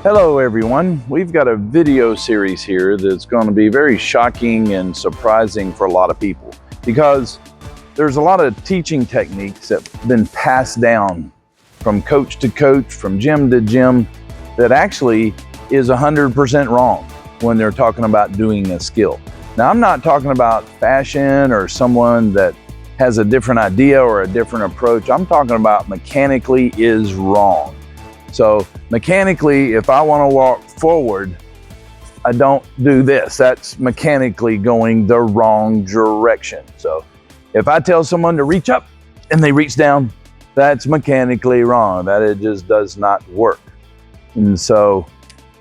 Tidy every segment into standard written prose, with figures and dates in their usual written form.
Hello everyone, we've got a video series here that's going to be very shocking and surprising for a lot of people because there's a lot of teaching techniques that have been passed down from coach to coach, from gym to gym, that actually is 100% wrong when they're talking about doing a skill. Now, I'm not talking about fashion or someone that has a different idea or a different approach. I'm talking about mechanically is wrong. So mechanically, if I want to walk forward, I don't do this. That's mechanically going the wrong direction. So if I tell someone to reach up and they reach down, that's mechanically wrong. That it just does not work. And so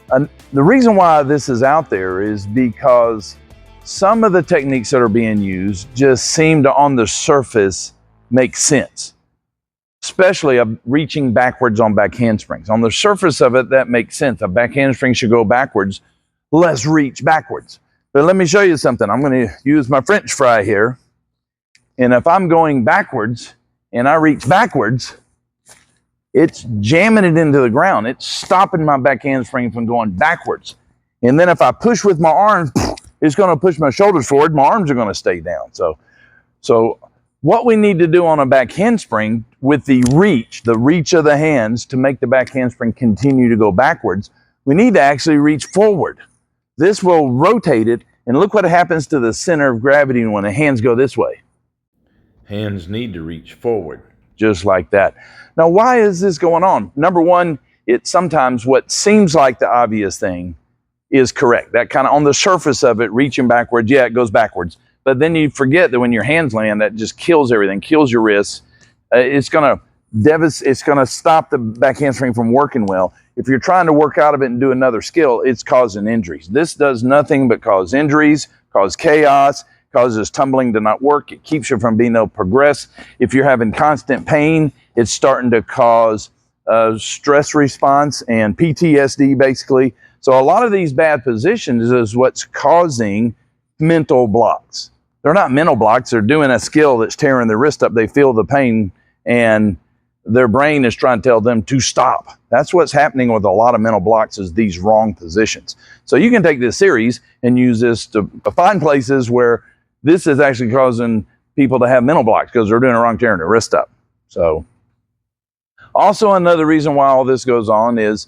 the reason why this is out there is because some of the techniques that are being used just seem to, on the surface, make sense. Especially reaching backwards on back handsprings. On the surface of it, that makes sense. A back handspring should go backwards. Let's reach backwards. But let me show you something. I'm going to use my French fry here. And if I'm going backwards and I reach backwards, it's jamming it into the ground. It's stopping my back handspring from going backwards. And then if I push with my arms, it's going to push my shoulders forward. My arms are going to stay down. So what we need to do on a back handspring with the reach of the hands to make the back handspring continue to go backwards, we need to actually reach forward. This will rotate it, and look what happens to the center of gravity when the hands go this way. Hands need to reach forward, just like that. Now, why is this going on? Number one, it's sometimes what seems like the obvious thing is correct. That kind of on the surface of it, reaching backwards, yeah, it goes backwards. But then you forget that when your hands land, that just kills everything, kills your wrists. It's going to stop the back handspring from working well. If you're trying to work out of it and do another skill, it's causing injuries. This does nothing but cause injuries, cause chaos, causes tumbling to not work. It keeps you from being able to progress. If you're having constant pain, it's starting to cause stress response and PTSD, basically. So a lot of these bad positions is what's causing mental blocks. They're not mental blocks. They're doing a skill that's tearing their wrist up. They feel the pain and their brain is trying to tell them to stop. That's what's happening with a lot of mental blocks, is these wrong positions. So you can take this series and use this to find places where this is actually causing people to have mental blocks because they're doing it wrong, tearing their wrist up. So also another reason why all this goes on is,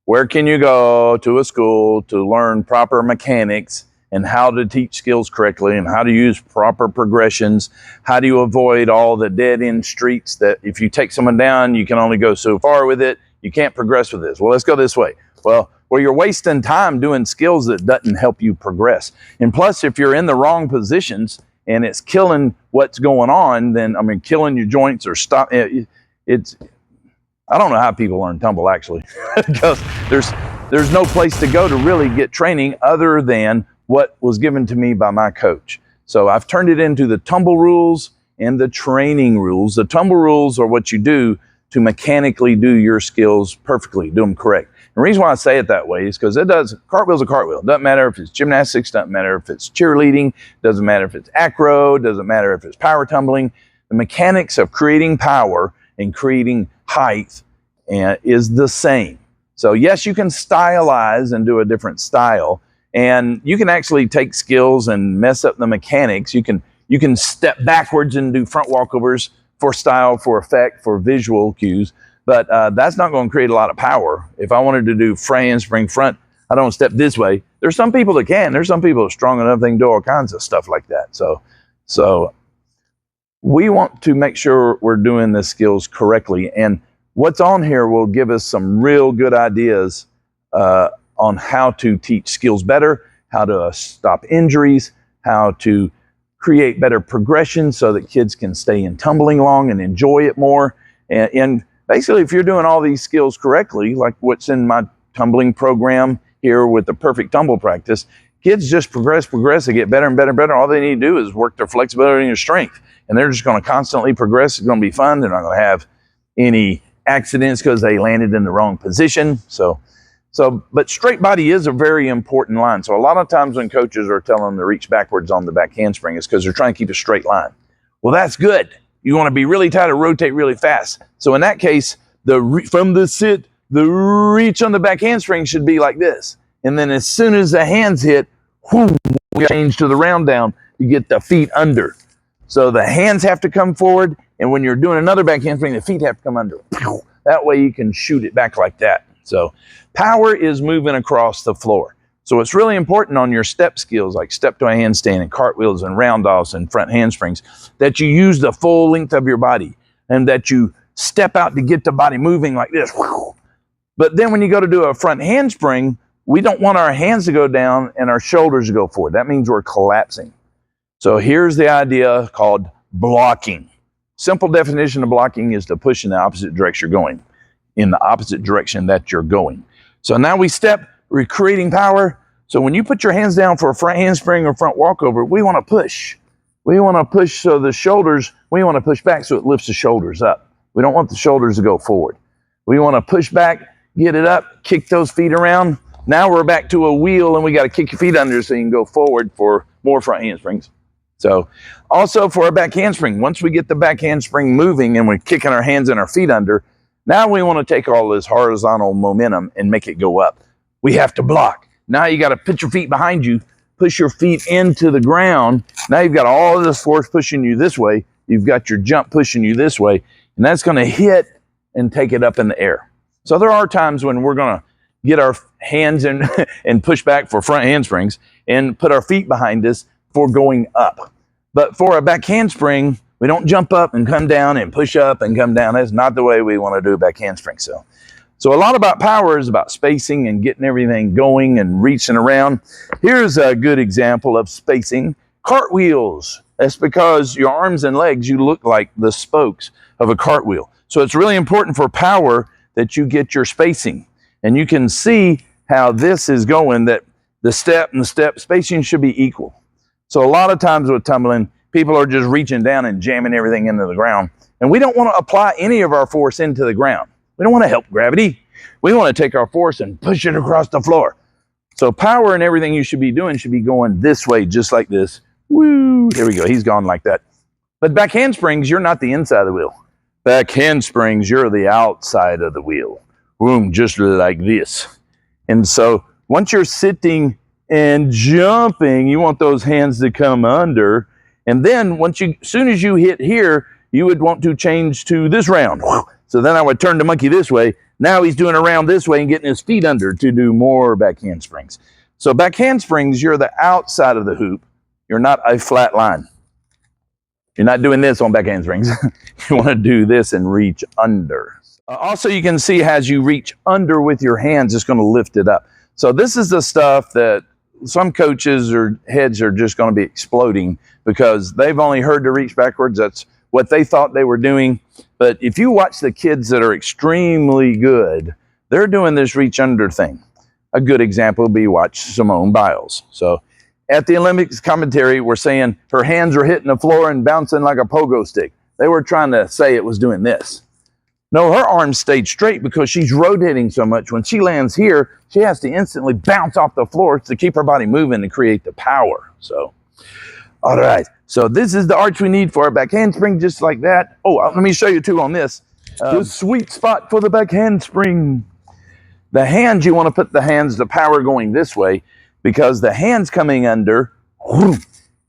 where can you go to a school to learn proper mechanics and how to teach skills correctly and how to use proper progressions? How do you avoid all the dead-end streets that if you take someone down, you can only go so far with it. You can't progress with this. Well, let's go this way. Well, you're wasting time doing skills that doesn't help you progress. And plus, if you're in the wrong positions and it's killing what's going on, then, I mean, killing your joints or stop, I don't know how people learn tumble, actually, because there's no place to go to really get training other than what was given to me by my coach. So I've turned it into the tumble rules and the training rules. The tumble rules are what you do to mechanically do your skills perfectly, do them correct. And the reason why I say it that way is because cartwheel's a cartwheel. It doesn't matter if it's gymnastics, doesn't matter if it's cheerleading, doesn't matter if it's acro, doesn't matter if it's power tumbling. The mechanics of creating power and creating height is the same. So yes, you can stylize and do a different style, and you can actually take skills and mess up the mechanics. You can step backwards and do front walkovers for style, for effect, for visual cues, but that's not going to create a lot of power. If I wanted to do handspring front, I don't step this way. There's some people that can. There's some people that are strong enough they can do all kinds of stuff like that. So we want to make sure we're doing the skills correctly, and what's on here will give us some real good ideas on how to teach skills better, how to stop injuries, how to create better progression so that kids can stay in tumbling long and enjoy it more. And basically, if you're doing all these skills correctly, like what's in my tumbling program here with the perfect tumble practice, kids just progress, they get better and better and better. All they need to do is work their flexibility and their strength. And they're just going to constantly progress. It's going to be fun. They're not going to have any accidents because they landed in the wrong position. But straight body is a very important line. So a lot of times when coaches are telling them to reach backwards on the back handspring, it's because they're trying to keep a straight line. Well, that's good. You want to be really tight or rotate really fast. So in that case, from the sit the reach on the back handspring should be like this. And then as soon as the hands hit, whoo, we change to the round down to get the feet under. So the hands have to come forward, and when you're doing another back handspring, the feet have to come under. That way you can shoot it back like that. So power is moving across the floor. So it's really important on your step skills, like step to a handstand and cartwheels and round-offs and front handsprings, that you use the full length of your body and that you step out to get the body moving like this. But then when you go to do a front handspring, we don't want our hands to go down and our shoulders to go forward. That means we're collapsing. So here's the idea called blocking. Simple definition of blocking is to push in the opposite direction you're going, in the opposite direction that you're going. So now we step, we're creating power. So when you put your hands down for a front handspring or front walkover, we want to push. We want to push so the shoulders, we want to push back so it lifts the shoulders up. We don't want the shoulders to go forward. We want to push back, get it up, kick those feet around. Now we're back to a wheel and we got to kick your feet under so you can go forward for more front handsprings. So also for a back handspring, once we get the back handspring moving and we're kicking our hands and our feet under, now we want to take all this horizontal momentum and make it go up. We have to block. Now you got to put your feet behind you, push your feet into the ground. Now you've got all of this force pushing you this way. You've got your jump pushing you this way, and that's going to hit and take it up in the air. So there are times when we're going to get our hands in and push back for front handsprings and put our feet behind us for going up. But for a back handspring, we don't jump up and come down and push up and come down. That's not the way we want to do a back handspring. So a lot about power is about spacing and getting everything going and reaching around. Here's a good example of spacing. Cartwheels. That's because your arms and legs, you look like the spokes of a cartwheel. So it's really important for power that you get your spacing. And you can see how this is going, that the step and the step spacing should be equal. So a lot of times with tumbling, people are just reaching down and jamming everything into the ground. And we don't want to apply any of our force into the ground. We don't want to help gravity. We want to take our force and push it across the floor. So power and everything you should be doing should be going this way, just like this. Woo! There we go. He's gone like that. But back handsprings, you're not the inside of the wheel. Back handsprings, you're the outside of the wheel. Boom, just like this. And so once you're sitting and jumping, you want those hands to come under. And then as soon as you hit here, you would want to change to this round. So then I would turn the monkey this way. Now he's doing a round this way and getting his feet under to do more back handsprings. So back handsprings, you're the outside of the hoop. You're not a flat line. You're not doing this on back handsprings. You want to do this and reach under. Also, you can see as you reach under with your hands, it's going to lift it up. So this is the stuff that some coaches or heads are just going to be exploding because they've only heard to reach backwards. That's what they thought they were doing. But if you watch the kids that are extremely good, they're doing this reach under thing. A good example would be watch Simone Biles. So at the Olympics commentary, we're saying her hands were hitting the floor and bouncing like a pogo stick. They were trying to say it was doing this. No, her arms stayed straight because she's rotating so much. When she lands here, she has to instantly bounce off the floor to keep her body moving and create the power. So, all right. So this is the arch we need for our back handspring, just like that. Oh, let me show you too on this. The sweet spot for the back handspring. The hands, you want to put the power going this way because the hands coming under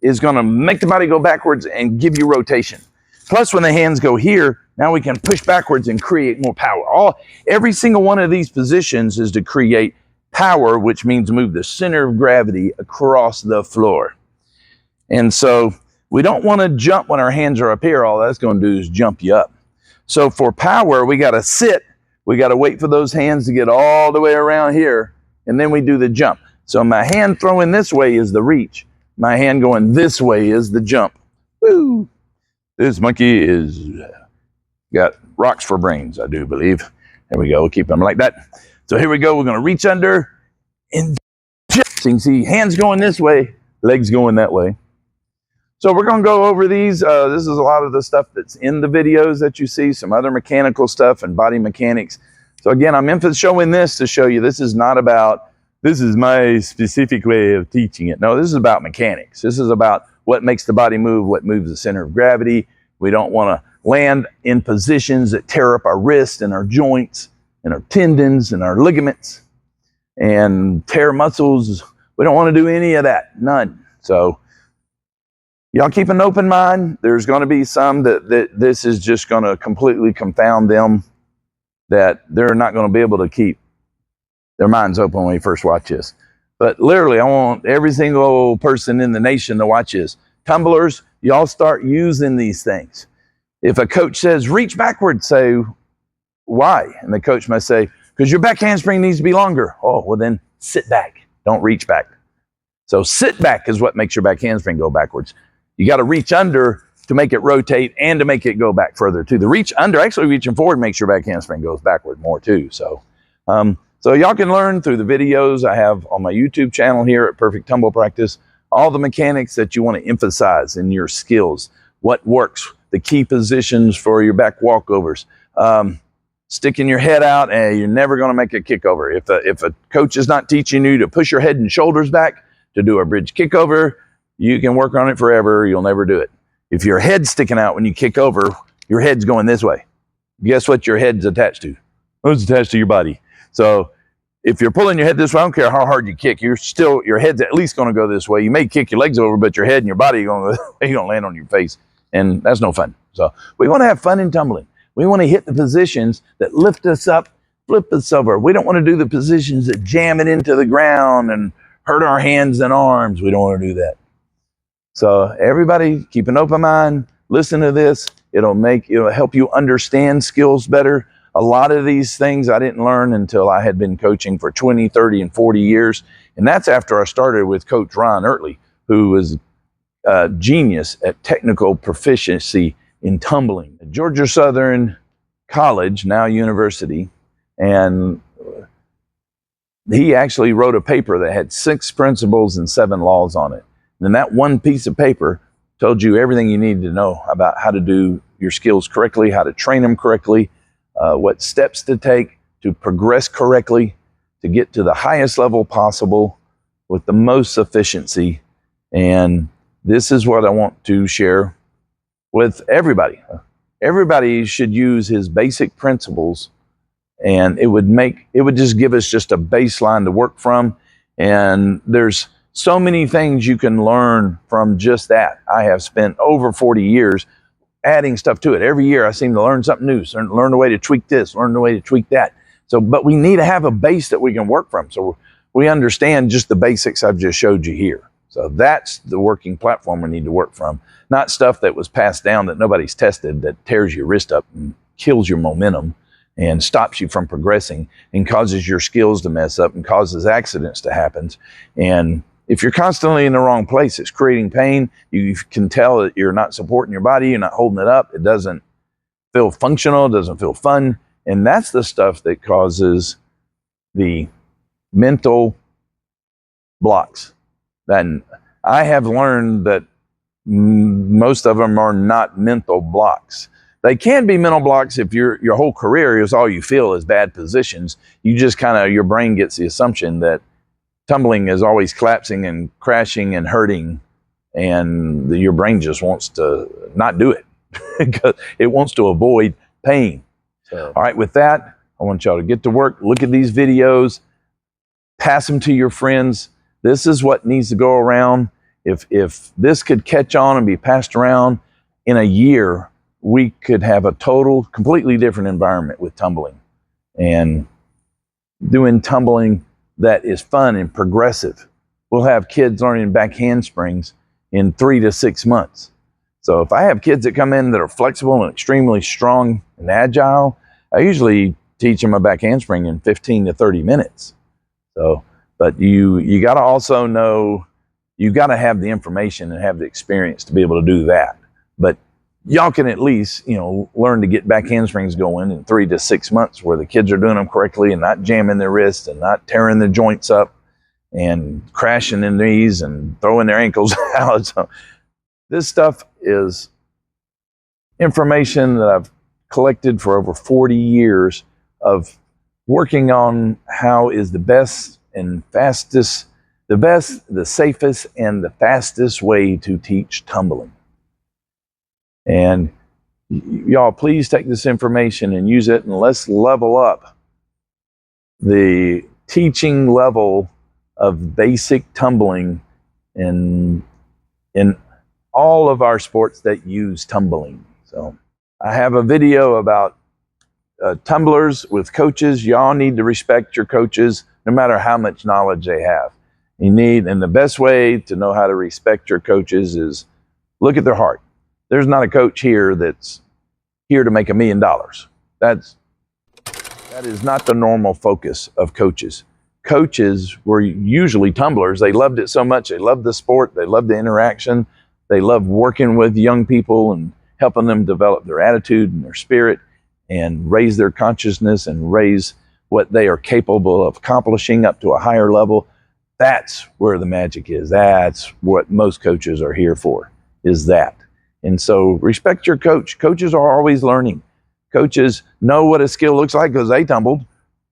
is going to make the body go backwards and give you rotation. Plus, when the hands go here, now we can push backwards and create more power. Every single one of these positions is to create power, which means move the center of gravity across the floor. And so we don't want to jump when our hands are up here. All that's going to do is jump you up. So for power, we got to sit. We got to wait for those hands to get all the way around here, and then we do the jump. So my hand throwing this way is the reach. My hand going this way is the jump. Woo! This monkey is got rocks for brains, I do believe. There we go. We'll keep them like that. So here we go. We're going to reach under and jump. So you can see hands going this way, legs going that way. So we're going to go over these. This is a lot of the stuff that's in the videos that you see, some other mechanical stuff and body mechanics. So again, I'm showing this to show you this is not about, this is my specific way of teaching it. No, this is about mechanics. This is about what makes the body move, what moves the center of gravity. We don't want to land in positions that tear up our wrists and our joints. and our tendons and our ligaments and tear muscles. We don't want to do any of that, none. So y'all keep an open mind. There's going to be some that this is just going to completely confound them, that they're not going to be able to keep their minds open when we first watch this. But literally, I want every single person in the nation to watch this. Tumblers, y'all start using these things. If a coach says, reach backward, say, why? And the coach might say, because your back handspring needs to be longer. Oh, well then sit back. Don't reach back. So sit back is what makes your back handspring go backwards. You got to reach under to make it rotate and to make it go back further too. The reach under, actually reaching forward, makes your back handspring goes backward more too. So y'all can learn through the videos I have on my YouTube channel here at Perfect Tumble Practice, all the mechanics that you want to emphasize in your skills, what works, the key positions for your back walkovers, sticking your head out, and you're never going to make a kickover. If a coach is not teaching you to push your head and shoulders back to do a bridge kickover, you can work on it forever. You'll never do it. If your head's sticking out when you kick over, your head's going this way. Guess what your head's attached to? It's attached to your body. So if you're pulling your head this way, I don't care how hard you kick, your head's at least going to go this way. You may kick your legs over, but your head and your body are going to land on your face, and that's no fun. So we want to have fun in tumbling. We want to hit the positions that lift us up, flip us over. We don't want to do the positions that jam it into the ground and hurt our hands and arms. We don't want to do that. So everybody, keep an open mind. Listen to this. It'll help you understand skills better. A lot of these things I didn't learn until I had been coaching for 20, 30, and 40 years. And that's after I started with Coach Ron Ertley, who was a genius at technical proficiency in tumbling at Georgia Southern College, now university. And he actually wrote a paper that had 6 principles and 7 laws on it. And that one piece of paper told you everything you needed to know about how to do your skills correctly, how to train them correctly, what steps to take to progress correctly, to get to the highest level possible with the most efficiency. And this is what I want to share with everybody. Everybody should use his basic principles, and it would just give us just a baseline to work from. And there's so many things you can learn from just that. I have spent over 40 years adding stuff to it. Every year I seem to learn something new, learn the way to tweak this, learn the way to tweak that. So, but we need to have a base that we can work from. So we understand just the basics I've just showed you here. So that's the working platform we need to work from. Not stuff that was passed down that nobody's tested, that tears your wrist up and kills your momentum and stops you from progressing and causes your skills to mess up and causes accidents to happen. And if you're constantly in the wrong place, it's creating pain. You can tell that you're not supporting your body, you're not holding it up. It doesn't feel functional, it doesn't feel fun. And that's the stuff that causes the mental blocks. Then I have learned that most of them are not mental blocks. They can be mental blocks if your whole career is all you feel is bad positions. You just your brain gets the assumption that tumbling is always collapsing and crashing and hurting, and your brain just wants to not do it because it wants to avoid pain. So, all right, with that, I want y'all to get to work, look at these videos, pass them to your friends. This is what needs to go around. If this could catch on and be passed around in a year, we could have a completely different environment with tumbling and doing tumbling that is fun and progressive. We'll have kids learning back handsprings in 3 to 6 months. So if I have kids that come in that are flexible and extremely strong and agile, I usually teach them a back handspring in 15 to 30 minutes. So, but you got to also know, you got to have the information and have the experience to be able to do that. But y'all can at least, learn to get back handsprings going in 3 to 6 months where the kids are doing them correctly and not jamming their wrists and not tearing their joints up and crashing their knees and throwing their ankles out. So this stuff is information that I've collected for over 40 years of working on how is the best and fastest, the safest and the fastest way to teach tumbling. And y'all, please take this information and use it, and let's level up the teaching level of basic tumbling in all of our sports that use tumbling. So I have a video about tumblers with coaches. Y'all need to respect your coaches no matter how much knowledge they have. And the best way to know how to respect your coaches is look at their heart. There's not a coach here that's here to make $1 million. That is not the normal focus of coaches. Coaches were usually tumblers. They loved it so much. They loved the sport. They loved the interaction. They loved working with young people and helping them develop their attitude and their spirit and raise their consciousness and raise what they are capable of accomplishing up to a higher level. That's where the magic is. That's what most coaches are here for, is that. And so respect your coach. Coaches are always learning. Coaches know what a skill looks like because they tumbled,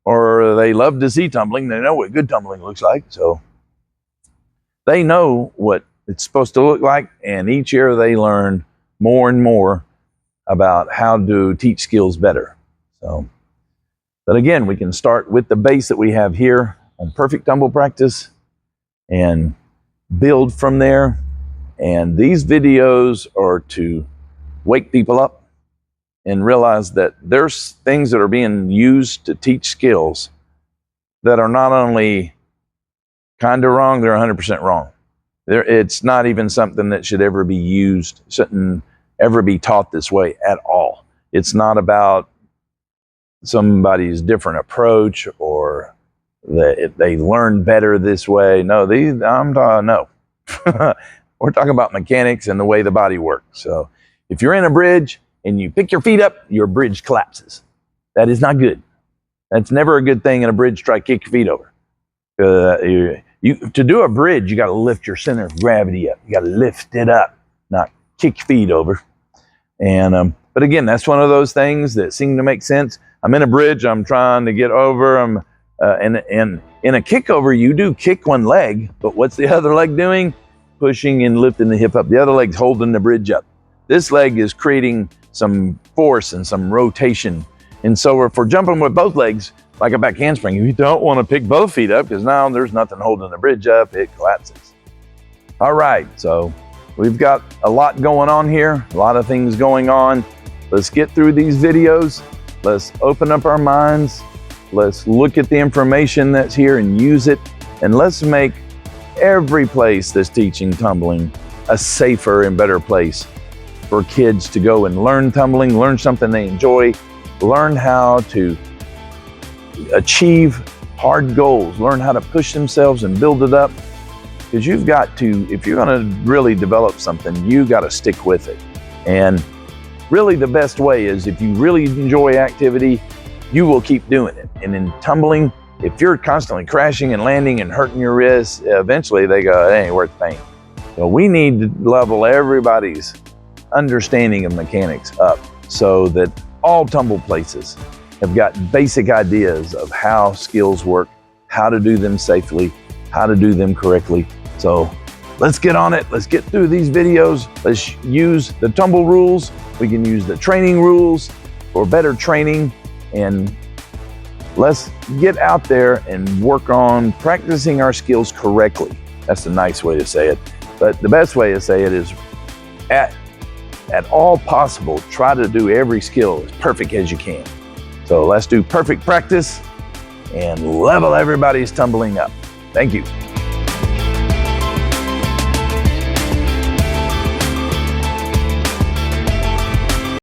or they love to see tumbling. They know what good tumbling looks like. So they know what it's supposed to look like. And each year they learn more and more about how to teach skills better. So, but again, we can start with the base that we have here on perfect tumble practice and build from there. And these videos are to wake people up and realize that there's things that are being used to teach skills that are not only kind of wrong, they're 100% wrong. It's not even something that should ever be used, shouldn't ever be taught this way at all. It's not about somebody's different approach or that they learn better this way. No, no. We're talking about mechanics and the way the body works. So if you're in a bridge and you pick your feet up, your bridge collapses. That is not good. That's never a good thing in a bridge. Try to kick your feet over. To do a bridge, you got to lift your center of gravity up. You got to lift it up, not kick your feet over. And but again, that's one of those things that seem to make sense. I'm in a bridge. I'm trying to get over. And in a kick over, you do kick one leg, but what's the other leg doing? Pushing and lifting the hip up. The other leg's holding the bridge up. This leg is creating some force and some rotation. And so if we're jumping with both legs, like a back handspring, you don't want to pick both feet up because now there's nothing holding the bridge up. It collapses. All right, so we've got a lot going on here, a lot of things going on. Let's get through these videos. Let's open up our minds. Let's look at the information that's here and use it. And let's make every place that's teaching tumbling a safer and better place for kids to go and learn tumbling, learn something they enjoy, learn how to achieve hard goals, learn how to push themselves and build it up. Because you've got to, if you're going to really develop something, you got to stick with it. And really the best way is if you really enjoy activity, you will keep doing it. And in tumbling, if you're constantly crashing and landing and hurting your wrists, eventually they go, it ain't worth the pain. So we need to level everybody's understanding of mechanics up so that all tumble places have got basic ideas of how skills work, how to do them safely, how to do them correctly. So let's get on it. Let's get through these videos. Let's use the tumble rules. We can use the training rules for better training, and let's get out there and work on practicing our skills correctly. That's the nice way to say it. But the best way to say it is at all possible, try to do every skill as perfect as you can. So let's do perfect practice and level everybody's tumbling up. Thank you.